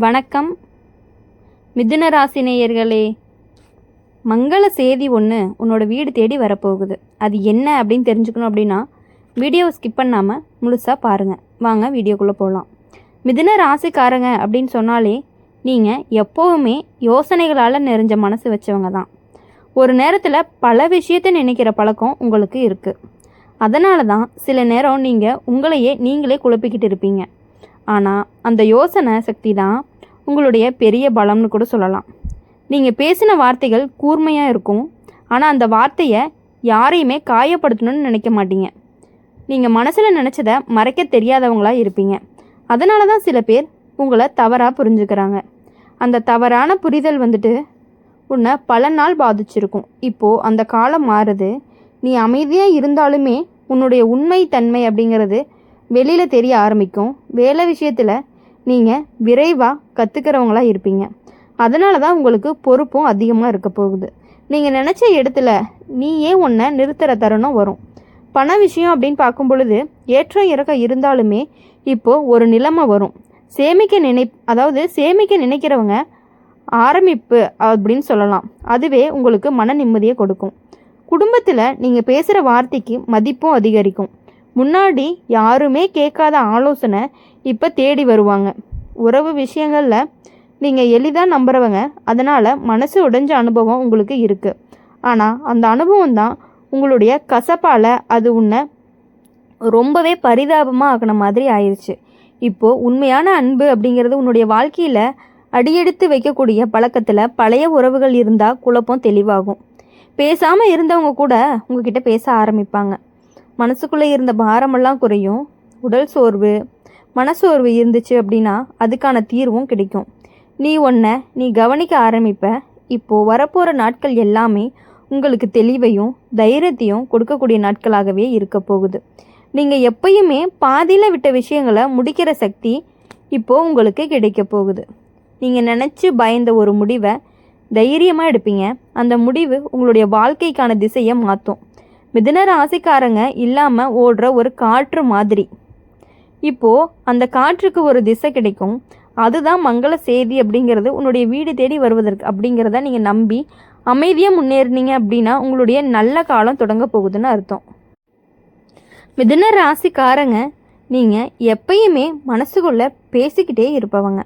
வணக்கம் மிதுன ராசி நேயர்களே. மங்கள செய்தி ஒன்று உன்னோட வீடு தேடி வரப்போகுது. அது என்ன அப்படின்னு தெரிஞ்சுக்கணும் அப்படின்னா வீடியோவை ஸ்கிப் பண்ணாமல் முழுசாக பாருங்கள். வாங்க வீடியோக்குள்ளே போகலாம். மிதுன ராசிக்காரங்க அப்படின்னு சொன்னாலே நீங்கள் எப்போவுமே யோசனைகளால் நிறைஞ்ச மனசு வச்சவங்க தான். ஒரு நேரத்தில் பல விஷயத்தை நினைக்கிற பழக்கம் உங்களுக்கு இருக்குது. அதனால தான் சில நேரம் நீங்கள் உங்களையே நீங்களே குழப்பிக்கிட்டு இருப்பீங்க. ஆனால் அந்த யோசனை சக்தி தான் உங்களுடைய பெரிய பலம்னு கூட சொல்லலாம். நீங்கள் பேசின வார்த்தைகள் கூர்மையாக இருக்கும், ஆனால் அந்த வார்த்தையை யாரையுமே காயப்படுத்தணும்னு நினைக்க மாட்டீங்க. நீங்கள் மனசில் நினச்சதை மறைக்க தெரியாதவங்களாக இருப்பீங்க. அதனால தான் சில பேர் உங்களை தவறாக புரிஞ்சுக்கிறாங்க. அந்த தவறான புரிதல் உன்னை பல நாள் பாதிச்சிருக்கும். இப்போது அந்த காலம் மாறுது. நீ அமைதியாக இருந்தாலுமே உன்னுடைய உண்மை தன்மை அப்படிங்கிறது வெளியில் தெரிய ஆரம்பிக்கும். வேலை விஷயத்தில் நீங்கள் விரைவாக கற்றுக்கிறவங்களாக இருப்பீங்க. அதனால தான் உங்களுக்கு பொறுப்பும் அதிகமாக இருக்க போகுது. நீங்கள் நினச்ச இடத்துல நீயே உன்னை நிறுத்துகிற தருணம் வரும். பண விஷயம் அப்படின்னு பார்க்கும் பொழுது ஏற்றம் இறக்கம் இருந்தாலுமே இப்போது ஒரு நிலைமை வரும். சேமிக்க நினைக்கிறவங்க ஆரம்பிப்பு அப்படின்னு சொல்லலாம். அதுவே உங்களுக்கு மன நிம்மதியை கொடுக்கும். குடும்பத்தில் நீங்கள் பேசுகிற வார்த்தைக்கு மதிப்பும் அதிகரிக்கும். முன்னாடி யாருமே கேட்காத ஆலோசனை இப்போ தேடி வருவாங்க. உறவு விஷயங்களில் நீங்கள் எளிதாக நம்புறவங்க. அதனால் மனசு உடைஞ்ச அனுபவம் உங்களுக்கு இருக்குது. ஆனால் அந்த அனுபவம் தான் உங்களுடைய கசப்பால் அது உன்னை ரொம்பவே பரிதாபமாக ஆக்கின மாதிரி ஆயிடுச்சு. இப்போது உண்மையான அன்பு அப்படிங்கிறது உன்னுடைய வாழ்க்கையில் அடியெடுத்து வைக்கக்கூடிய பழக்கத்தில் பழைய உறவுகள் இருந்தால் குழப்பம் தெளிவாகும். பேசாமல் இருந்தவங்க கூட உங்ககிட்ட பேச ஆரம்பிப்பாங்க. மனசுக்குள்ளே இருந்த பாரமெல்லாம் குறையும். உடல் சோர்வு மனசோர்வு இருந்துச்சு அப்படின்னா அதுக்கான தீர்வும் கிடைக்கும். நீ கவனிக்க ஆரம்பிப்ப. இப்போது வரப்போகிற நாட்கள் எல்லாமே உங்களுக்கு தெளிவையும் தைரியத்தையும் கொடுக்கக்கூடிய நாட்களாகவே இருக்க போகுது. நீங்கள் எப்பயுமே பாதியில் விட்ட விஷயங்களை முடிக்கிற சக்தி இப்போது உங்களுக்கு கிடைக்க போகுது. நீங்கள் நினச்சி பயந்த ஒரு முடிவை தைரியமாக எடுப்பீங்க. அந்த முடிவு உங்களுடைய வாழ்க்கைக்கான திசையை மாற்றும். மிதுன ராசிக்காரங்க இல்லாமல் ஓடுற ஒரு காற்று மாதிரி. இப்போது அந்த காற்றுக்கு ஒரு திசை கிடைக்கும். அதுதான் மங்கள செய்தி அப்படிங்கிறது உன்னுடைய வீடு தேடி வருவதற்கு அப்படிங்கிறத நீங்கள் நம்பி அமைதியாக முன்னேறினீங்க அப்படின்னா உங்களுடைய நல்ல காலம் தொடங்க போகுதுன்னு அர்த்தம். மிதுன ராசிக்காரங்க நீங்கள் எப்பயுமே மனசுக்குள்ளே பேசிக்கிட்டே இருப்பவங்க.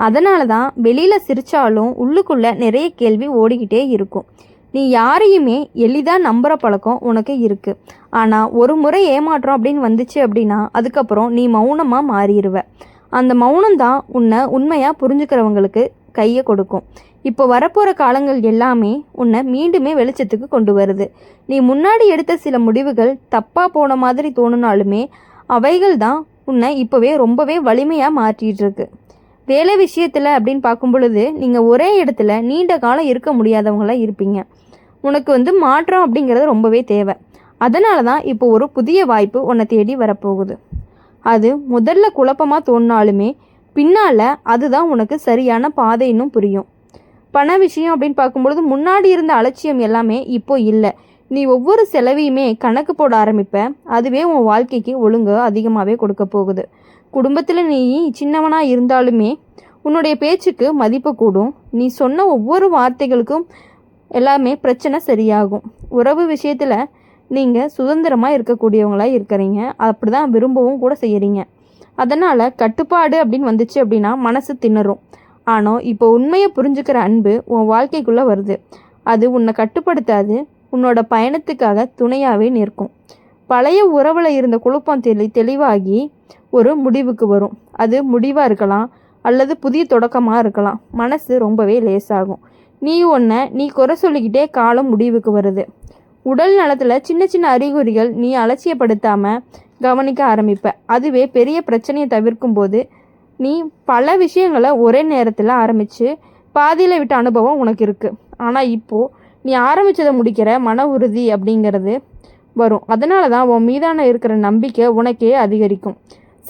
அதனால தான் வெளியில் சிரித்தாலும் உள்ளுக்குள்ளே நிறைய கேள்வி ஓடிக்கிட்டே இருக்கும். நீ யாரையுமே எளிதாக நம்புகிற பழக்கம் உனக்கு இருக்குது. ஆனால் ஒரு முறை ஏமாற்றம் அப்படின்னு வந்துச்சு அப்படின்னா அதுக்கப்புறம் நீ மௌனமாக மாறிடுவ. அந்த மௌனம்தான் உன்னை உண்மையாக புரிஞ்சுக்கிறவங்களுக்கு கையை கொடுக்கும். இப்போ வரப்போகிற காலங்கள் எல்லாமே உன்னை மீண்டுமே வெளிச்சத்துக்கு கொண்டு வருது. நீ முன்னாடி எடுத்த சில முடிவுகள் தப்பாக போன மாதிரி தோணுனாலுமே அவைகள் தான் உன்னை இப்போவே ரொம்பவே வலிமையாக மாற்றிட்டு இருக்கு. வேலை விஷயத்தில் அப்படின்னு பார்க்கும் பொழுது நீங்கள் ஒரே இடத்துல நீண்ட காலம் இருக்க முடியாதவங்களாக இருப்பீங்க. உனக்கு மாற்றம் அப்படிங்கிறது ரொம்பவே தேவை. அதனால தான் இப்போ ஒரு புதிய வாய்ப்பு உன்னை தேடி வரப்போகுது. அது முதல்ல குழப்பமாக தோணினாலுமே பின்னால் அதுதான் உனக்கு சரியான பாதைன்னு புரியும். பண விஷயம் அப்படின்னு பார்க்கும்பொழுது முன்னாடி இருந்த அலட்சியம் எல்லாமே இப்போ இல்லை. நீ ஒவ்வொரு செலவையுமே கணக்கு போட ஆரம்பிப்ப. அதுவே உன் வாழ்க்கைக்கு ஒழுங்கு அதிகமாகவே கொடுக்க போகுது. குடும்பத்தில் நீ சின்னவனாக இருந்தாலுமே உன்னுடைய பேச்சுக்கு மதிப்பு கூடும். நீ சொன்ன ஒவ்வொரு வார்த்தைகளுக்கும் எல்லாமே பிரச்சனை சரியாகும். உறவு விஷயத்தில் நீங்கள் சுதந்திரமாக இருக்கக்கூடியவங்களாக இருக்கிறீங்க. அப்படி தான் விரும்பவும் கூட செய்கிறீங்க. அதனால் கட்டுப்பாடு அப்படின்னு வந்துச்சு அப்படின்னா மனசு திணறும். ஆனால் இப்போ உண்மையை புரிஞ்சுக்கிற அன்பு உன் வாழ்க்கைக்குள்ளே வருது. அது உன்னை கட்டுப்படுத்தாது, உன்னோட பயணத்துக்காக துணையாகவே நிற்கும். பழைய உறவில் இருந்த குழப்பம் தெளிவாகி ஒரு முடிவுக்கு வரும். அது முடிவாக இருக்கலாம் அல்லது புதிய தொடக்கமாக இருக்கலாம். மனசு ரொம்பவே லேசாகும். நீ குறை சொல்லிக்கிட்டே காலம் முடிவுக்கு வருது. உடல் நலத்தில் சின்ன சின்ன அறிகுறிகள் நீ அலட்சியப்படுத்தாமல் கவனிக்க ஆரம்பிப்ப. அதுவே பெரிய பிரச்சனையை தவிர்க்கும் போது நீ பல விஷயங்களை ஒரே நேரத்தில் ஆரம்பித்து பாதியில் விட்ட அனுபவம் உனக்கு இருக்குது. ஆனால் இப்போது நீ ஆரம்பித்ததை முடிக்கிற மன உறுதி அப்படிங்கிறது வரும். அதனால தான் உன் மீதான இருக்கிற நம்பிக்கை உனக்கே அதிகரிக்கும்.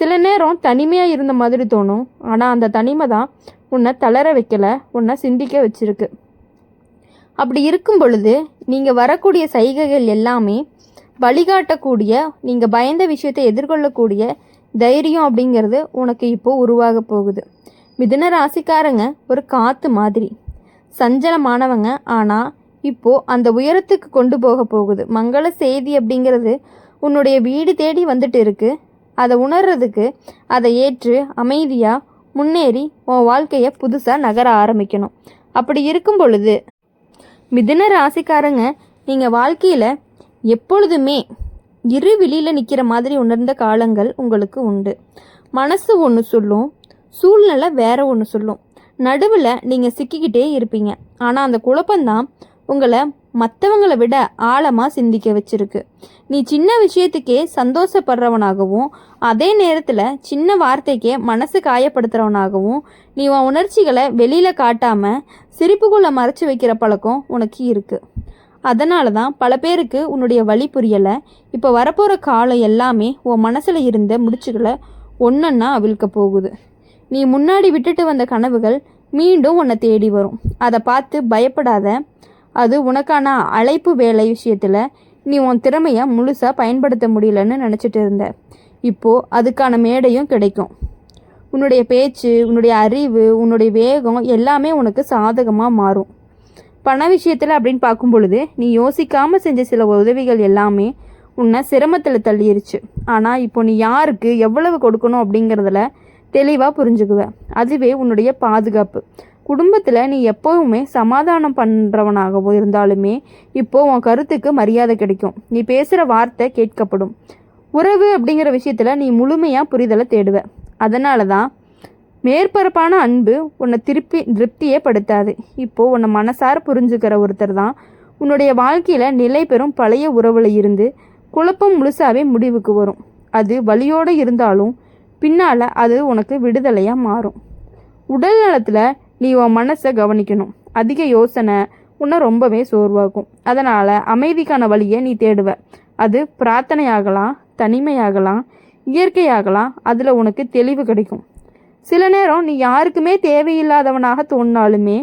சில நேரம் தனிமையாக இருந்த மாதிரி தோணும். ஆனால் அந்த தனிமை தான் உன்னை தளர வைக்கலை, உன்னை சிந்திக்க வச்சிருக்கு. அப்படி இருக்கும் பொழுது நீங்கள் வரக்கூடிய சைகைகள் எல்லாமே வழிகாட்டக்கூடிய, நீங்கள் பயந்த விஷயத்தை எதிர்கொள்ளக்கூடிய தைரியம் அப்படிங்கிறது உனக்கு இப்போது உருவாக போகுது. மிதுன ராசிக்காரங்க ஒரு காற்று மாதிரி சஞ்சலமானவங்க. ஆனால் இப்போது அந்த உயரத்துக்கு கொண்டு போகுது. மங்கள செய்தி அப்படிங்கிறது உன்னுடைய வீடு தேடி வந்துட்டு இருக்குது. அதை உணர்றதுக்கு அதை ஏற்று அமைதியாக முன்னேறி உன் வாழ்க்கையை புதுசாக நகர ஆரம்பிக்கணும். அப்படி இருக்கும் பொழுது மிதுன ராசிக்காரங்க நீங்கள் வாழ்க்கையில் எப்பொழுதுமே இருவிழியில் நிற்கிற மாதிரி உணர்ந்த காலங்கள் உங்களுக்கு உண்டு. மனசு ஒன்று சொல்லும், சூழ்நிலை வேற ஒன்று சொல்லும். நடுவில் நீங்கள் சிக்கிக்கிட்டே இருப்பீங்க. ஆனால் அந்த குழப்பம்தான் உங்களை மற்றவங்களை விட ஆழமாக சிந்திக்க வச்சிருக்கு. நீ சின்ன விஷயத்துக்கே சந்தோஷப்படுறவனாகவும் அதே நேரத்தில் சின்ன வார்த்தைக்கே மனசு காயப்படுத்துகிறவனாகவும் நீ உன் உணர்ச்சிகளை வெளியில் காட்டாமல் சிரிப்புக்குள்ளே மறைச்சி வைக்கிற பழக்கம் உனக்கு இருக்குது. அதனால தான் பல பேருக்கு உன்னுடைய வழி புரியலை. இப்போ வரப்போகிற காலம் எல்லாமே உன் மனசில் இருந்த முடிச்சுகளை ஒன்றா அவிழ்க்க போகுது. நீ முன்னாடி விட்டுட்டு வந்த கனவுகள் மீண்டும் உன்னை தேடி வரும். அதை பார்த்து பயப்படாத. அது உனக்கான அழைப்பு வேலை விஷயத்தில் நீ உன் திறமையை முழுசாக பயன்படுத்த முடியலன்னு நினச்சிட்டு இருந்த. இப்போது அதுக்கான மேடையும் கிடைக்கும். உன்னுடைய பேச்சு, உன்னுடைய அறிவு, உன்னுடைய வேகம் எல்லாமே உனக்கு சாதகமாக மாறும். பண விஷயத்தில் அப்படின்னு பார்க்கும் பொழுது நீ யோசிக்காமல் செஞ்ச சில உதவிகள் எல்லாமே உன்னை சிரமத்தில் தள்ளிருச்சு. ஆனால் இப்போ நீ யாருக்கு எவ்வளவு கொடுக்கணும் அப்படிங்கிறதுல தெளிவாக புரிஞ்சுக்குவ. அதுவே உன்னுடைய பாதுகாப்பு. குடும்பத்தில் நீ எப்போவுமே சமாதானம் பண்ணுறவனாகவோ இருந்தாலுமே இப்போது உன் கருத்துக்கு மரியாதை கிடைக்கும். நீ பேசுகிற வார்த்தை கேட்கப்படும். உறவு அப்படிங்கிற விஷயத்தில் நீ முழுமையாக புரிதலை தேடுவ. அதனால தான் மேற்பரப்பான அன்பு உன்னை திருப்தியே படுத்தாது. இப்போது உன்னை மனசார புரிஞ்சுக்கிற ஒருத்தர் தான் உன்னுடைய வாழ்க்கையில் நிலை பெறும். பழைய உறவில் இருந்து குழப்பம் முழுசாவே முடிவுக்கு வரும். அது வலியோடு இருந்தாலும் பின்னால் அது உனக்கு விடுதலையாக மாறும். உடல் நலத்தில் நீ உன் மனசை கவனிக்கணும். அதிக யோசனை உன்னை ரொம்பவே சோர்வாகும். அதனால் அமைதிக்கான வழியை நீ தேடுவ. அது பிரார்த்தனையாகலாம், தனிமையாகலாம், இயற்கையாகலாம். அதில் உனக்கு தெளிவு கிடைக்கும். சில நேரம் நீ யாருக்குமே தேவையில்லாதவனாக தோணினாலுமே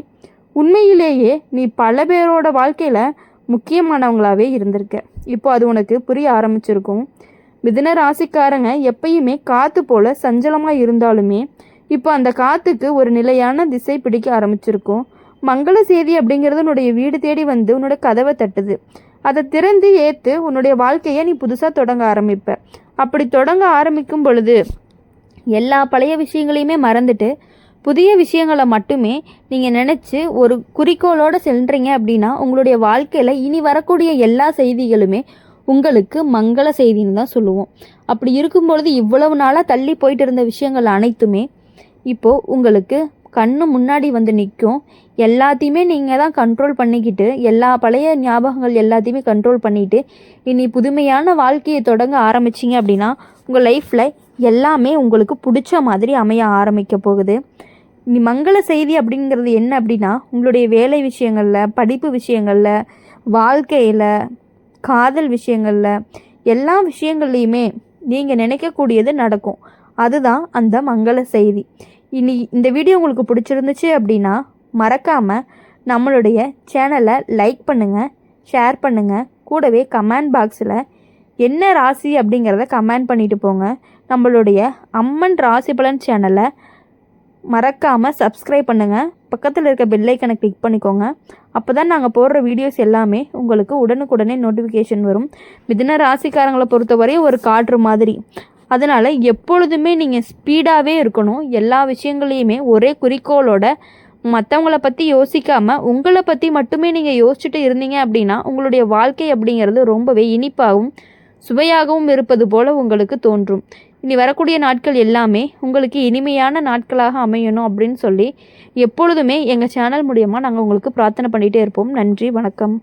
உண்மையிலேயே நீ பல பேரோட வாழ்க்கையில் முக்கியமானவங்களாகவே இருந்திருக்க. இப்போ அது உனக்கு புரிய ஆரம்பிச்சிருக்கும். மிதுன ராசிக்காரங்க எப்பயுமே காற்று போல் சஞ்சலமாக இருந்தாலுமே இப்போ அந்த காற்றுக்கு ஒரு நிலையான திசை பிடிக்க ஆரம்பிச்சிருக்கும். மங்கள செய்தி அப்படிங்கிறது உன்னுடைய வீடு தேடி வந்து உன்னோட கதவை தட்டுது. அதை திறந்து ஏற்று உன்னுடைய வாழ்க்கையை நீ புதுசாக தொடங்க ஆரம்பிப்ப. அப்படி தொடங்க ஆரம்பிக்கும் பொழுது எல்லா பழைய விஷயங்களையுமே மறந்துட்டு புதிய விஷயங்களை மட்டுமே நீங்கள் நினச்சி ஒரு குறிக்கோளோடு செல்றீங்க அப்படின்னா உங்களுடைய வாழ்க்கையில் இனி வரக்கூடிய எல்லா செய்திகளுமே உங்களுக்கு மங்கள செய்தின்னு தான் சொல்லுவோம். அப்படி இருக்கும்பொழுது இவ்வளவு நாளாக தள்ளி போயிட்டு இருந்த விஷயங்கள் அனைத்துமே இப்போது உங்களுக்கு கண்ணு முன்னாடி வந்து நிற்கும். எல்லாத்தையுமே நீங்கள் தான் கண்ட்ரோல் பண்ணிக்கிட்டு எல்லா பழைய ஞாபகங்கள் எல்லாத்தையுமே கண்ட்ரோல் பண்ணிவிட்டு இனி புதுமையான வாழ்க்கையை தொடங்க ஆரம்பிச்சிங்க அப்படின்னா உங்கள் லைஃப்பில் எல்லாமே உங்களுக்கு பிடிச்ச மாதிரி அமைய ஆரம்பிக்க போகுது. இனி மங்கள செய்தி அப்படிங்கிறது என்ன அப்படின்னா உங்களுடைய வேலை விஷயங்களில், படிப்பு விஷயங்களில், வாழ்க்கையில், காதல் விஷயங்களில் எல்லா விஷயங்கள்லையுமே நீங்கள் நினைக்கக்கூடியது நடக்கும். அதுதான் அந்த மங்கள செய்தி. இனி இந்த வீடியோ உங்களுக்கு பிடிச்சிருந்துச்சு அப்படின்னா மறக்காமல் நம்மளுடைய சேனலை லைக் பண்ணுங்கள், ஷேர் பண்ணுங்கள். கூடவே கமெண்ட் பாக்ஸில் என்ன ராசி அப்படிங்கிறத கமெண்ட் பண்ணிட்டு போங்க. நம்மளுடைய அம்மன் ராசி பலன் சேனலை மறக்காமல் சப்ஸ்கிரைப் பண்ணுங்கள். பக்கத்தில் இருக்க பெல்லைக்கனை கிளிக் பண்ணிக்கோங்க. அப்போ தான் நாங்கள் போடுற வீடியோஸ் எல்லாமே உங்களுக்கு உடனுக்குடனே நோட்டிஃபிகேஷன் வரும். மிதுன ராசிக்காரங்களை பொறுத்தவரை ஒரு காற்று மாதிரி. அதனால் எப்பொழுதுமே நீங்கள் ஸ்பீடாகவே இருக்கணும். எல்லா விஷயங்களையுமே ஒரே குறிக்கோளோட மற்றவங்கள பற்றி யோசிக்காமல் உங்களை பற்றி மட்டுமே நீங்கள் யோசிச்சுட்டு இருந்தீங்க அப்படின்னா உங்களுடைய வாழ்க்கை அப்படிங்கிறது ரொம்பவே இனிப்பாகவும் சுவையாகவும் இருப்பது போல் உங்களுக்கு தோன்றும். இனி வரக்கூடிய நாட்கள் எல்லாமே உங்களுக்கு இனிமையான நாட்களாக அமையணும் அப்படின்னு சொல்லி எப்பொழுதுமே எங்கள் சேனல் மூலியமாக நாங்கள் உங்களுக்கு பிரார்த்தனை பண்ணிகிட்டே இருப்போம். நன்றி, வணக்கம்.